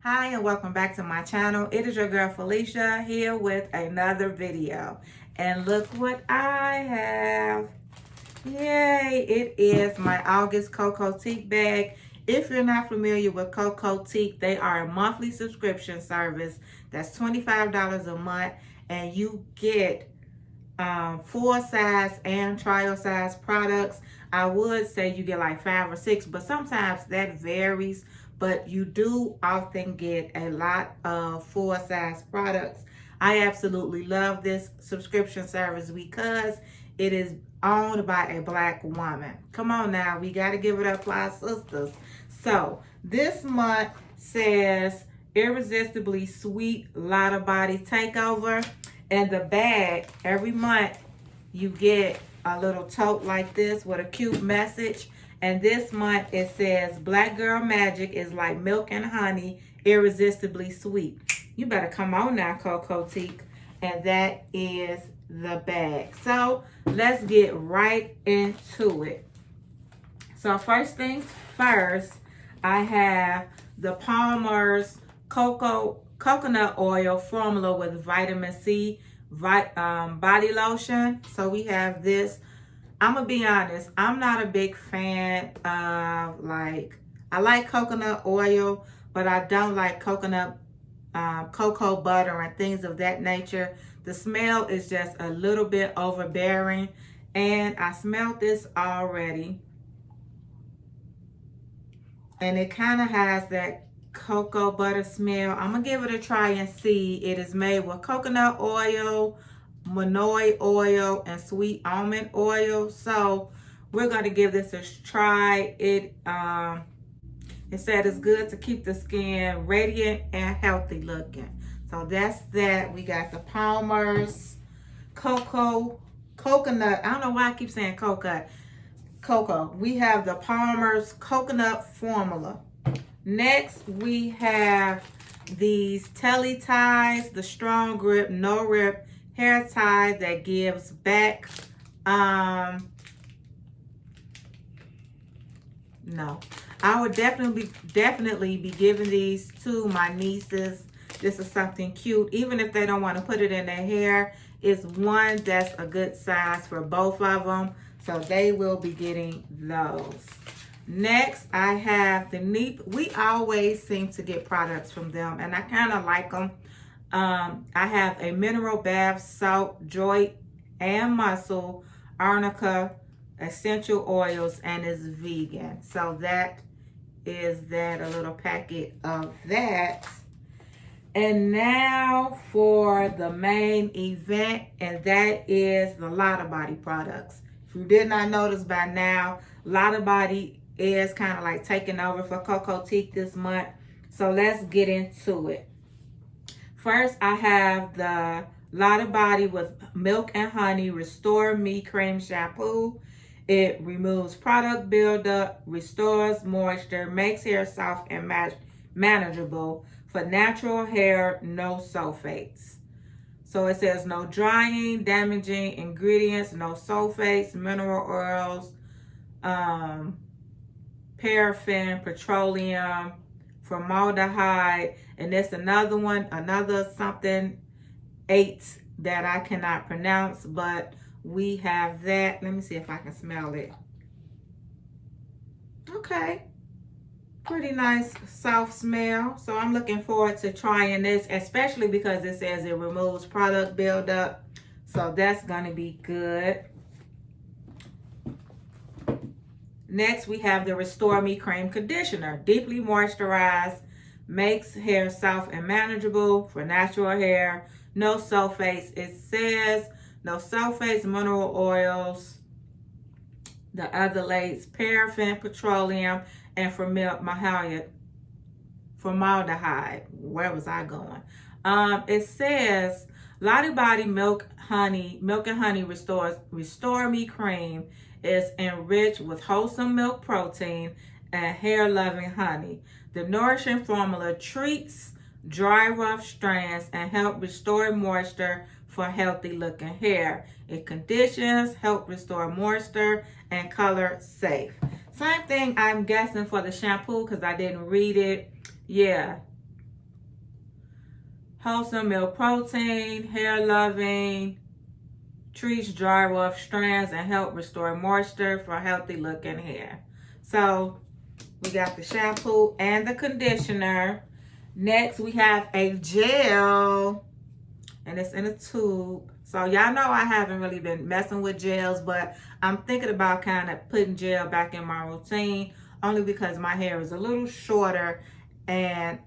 Hi and welcome back to my channel. It is your girl Felicia here with another video. And look what I have. Yay! It is my August Cocotique bag. If you're not familiar with Cocotique, they are a monthly subscription service that's $25 a month, and you get full size and trial size products. I would say you get like 5 or 6, but sometimes that varies. But you do often get a lot of full size products. I absolutely love this subscription service because it is owned by a Black woman. Come on now, we got to give it up for our sisters. So this month says Irresistibly Sweet Lotta Body Takeover. And the bag, every month you get a little tote like this with a cute message. And this month it says Black Girl Magic is like milk and honey, irresistibly sweet. You better come on now, Cocotique. And that is the bag. So let's get right into it. So first things first, I have the Palmer's coconut oil formula with vitamin C body lotion. So we have this. I'm gonna be honest, I'm not a big fan of I like coconut oil, but I don't like coconut cocoa butter and things of that nature. The smell is just a little bit overbearing, and I smelled this already, and it kind of has that cocoa butter smell. I'm gonna give it a try and see. It is made with coconut oil, Monoi oil, and sweet almond oil. So we're gonna give this a try. It said it's good to keep the skin radiant and healthy looking. So that's that. We got the Palmer's coconut. I don't know why I keep saying Coco. We have the Palmer's coconut formula. Next, we have these Tele Ties, the strong grip, no rip hair tie that gives back. No, I would definitely be giving these to my nieces. This is something cute, even if they don't want to put it in their hair. It's one that's a good size for both of them, so they will be getting those. Next, I have the Neep. We always seem to get products from them, and I kind of like them. I have a mineral bath salt, joint and muscle, arnica, essential oils, and it's vegan. So that is that, a little packet of that. And now for the main event, and that is the Lotta Body products. If you did not notice by now, Lotta Body is kind of like taking over for Cocotique this month. So let's get into it. First, I have the Lotta Body with Milk and Honey Restore Me Cream Shampoo. It removes product buildup, restores moisture, makes hair soft and manageable for natural hair, no sulfates. So it says no drying, damaging ingredients, no sulfates, mineral oils, paraffin, petroleum, formaldehyde, and there's another one, another something 8 that I cannot pronounce, but we have that. Let me see if I can smell it. Okay, pretty nice soft smell. So I'm looking forward to trying this, especially because it says it removes product buildup, so that's gonna be good. Next, we have the Restore Me Cream Conditioner. Deeply moisturized, makes hair soft and manageable for natural hair. No sulfates. It says no sulfates, mineral oils, the others, paraffin, petroleum, and formaldehyde. Where was I going? It says Lotta Body Milk and Honey Restore Me Cream is enriched with wholesome milk protein and hair-loving honey. The nourishing formula treats dry, rough strands and help restore moisture for healthy-looking hair. It conditions, help restore moisture, and color safe. Same thing, I'm guessing, for the shampoo because I didn't read it. Yeah, wholesome milk protein, hair loving, treats dry rough strands and help restore moisture for healthy looking hair. So we got the shampoo and the conditioner. Next we have a gel, and it's in a tube. So y'all know I haven't really been messing with gels, but I'm thinking about kind of putting gel back in my routine, only because my hair is a little shorter and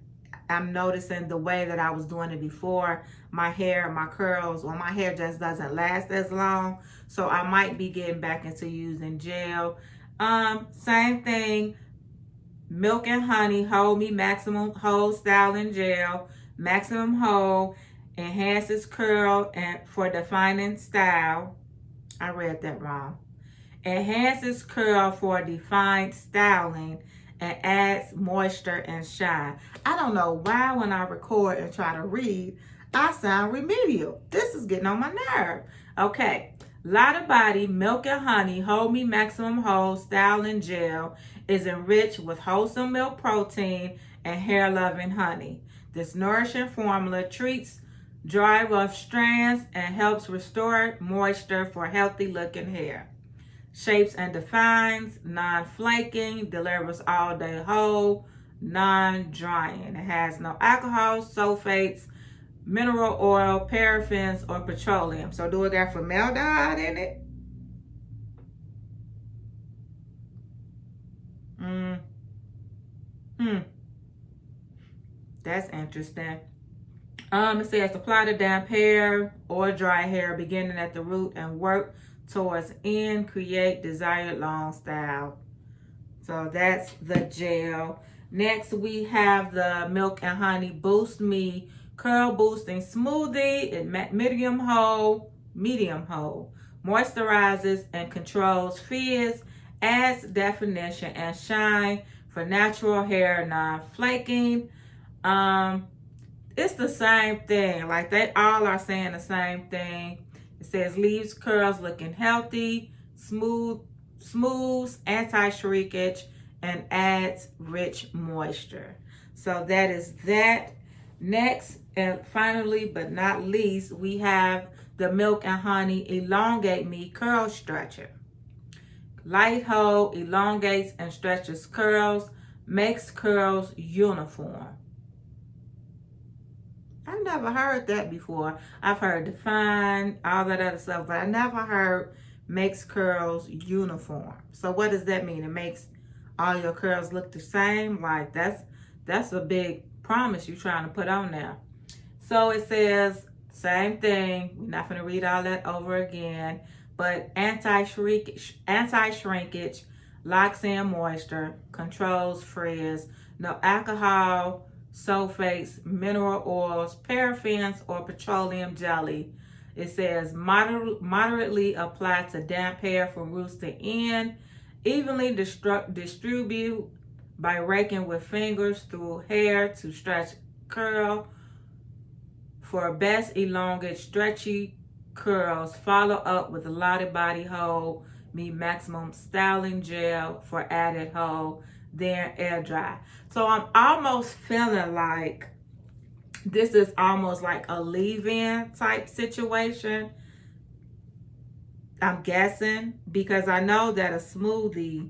I'm noticing the way that I was doing it before, my hair, my curls, or my hair just doesn't last as long. So I might be getting back into using gel. Same thing, Milk and Honey Hold Me Maximum Hold Styling Gel. Maximum Hold enhances curl and for defining style. I read that wrong. Enhances curl for defined styling and adds moisture and shine. I don't know why when I record and try to read, I sound remedial. This is getting on my nerve. Okay. Lotta Body Milk and Honey Hold Me Maximum Hold Styling Gel is enriched with wholesome milk protein and hair loving honey. This nourishing formula treats dry rough strands and helps restore moisture for healthy looking hair. Shapes and defines, non-flaking, delivers all day hold, non-drying. It has no alcohol, sulfates, mineral oil, paraffins, or petroleum. So do it got formaldehyde in it? That's interesting. It says apply to damp hair or dry hair beginning at the root and work towards end, create desired long style. So that's the gel. Next we have the Milk and Honey Boost Me Curl Boosting Smoothie. It medium hold, moisturizes and controls frizz, adds definition and shine for natural hair, non-flaking. It's the same thing. Like they all are saying the same thing. It says leaves curls looking healthy, smooths anti-shrinkage, and adds rich moisture. So that is that. Next, and finally but not least, we have the Milk and Honey Elongate Me Curl Stretcher. Light hold, elongates and stretches curls, makes curls uniform. I've never heard that before. I've heard define, all that other stuff, but I never heard makes curls uniform. So what does that mean? It makes all your curls look the same? Like that's a big promise you're trying to put on there. So it says same thing. We're not going to read all that over again, but anti-shrinkage, locks in moisture, controls frizz, no alcohol, sulfates, mineral oils, paraffins, or petroleum jelly. It says moderately apply to damp hair from roots to end, evenly distribute by raking with fingers through hair to stretch curl. For best elongate stretchy curls, follow up with the Lottabody Hold Me Maximum Styling Gel for added hold, then air dry. So I'm almost feeling like this is almost like a leave-in type situation. I'm guessing, because I know that a smoothie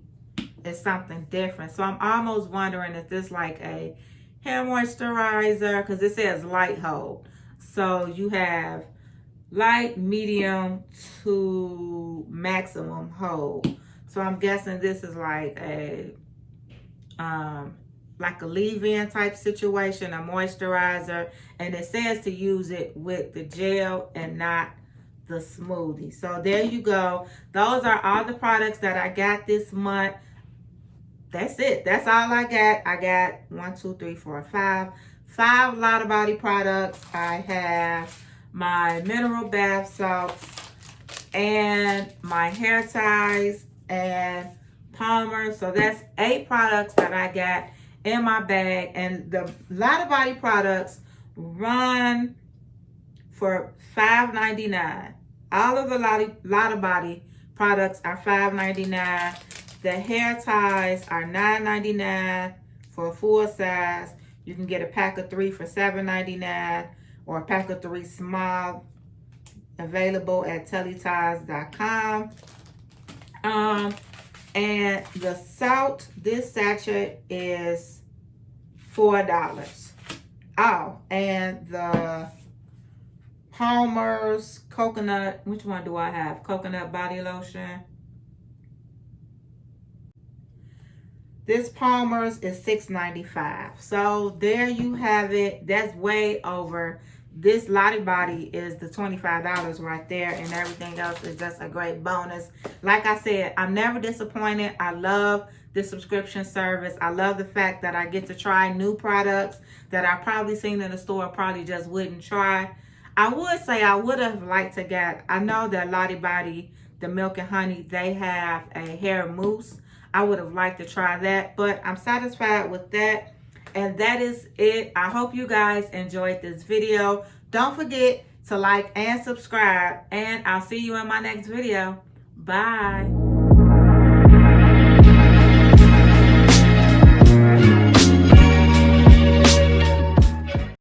is something different. So I'm almost wondering if this like a hair moisturizer, because it says light hold. So you have light, medium to maximum hold. So I'm guessing this is like a leave-in type situation, a moisturizer, and it says to use it with the gel and not the smoothie. So there you go. Those are all the products that I got this month. That's it. That's all I got. I got 5 Lotta Body products. I have my mineral bath salts and my hair ties and Palmer. So that's 8 products that I got in my bag, and the Lotta Body products run for $5.99. All of the Lotta Body products are $5.99. The hair ties are $9.99 for a full size. You can get a pack of 3 for $7.99, or a pack of 3 small, available at teleties.com. And the salt, this sachet is $4. Oh, and the Palmer's coconut, which one do I have? Coconut body lotion. This Palmer's is $6.95. So there you have it. That's way over. This Lotta Body is the $25 right there, and everything else is just a great bonus. Like I said, I'm never disappointed. I love the subscription service. I love the fact that I get to try new products that I probably seen in the store, probably just wouldn't try. I would say I would have liked to get, I know that Lotta Body, the milk and honey, they have a hair mousse. I would have liked to try that, but I'm satisfied with that. And that is it. I hope you guys enjoyed this video. Don't forget to like and subscribe, and I'll see you in my next video. Bye.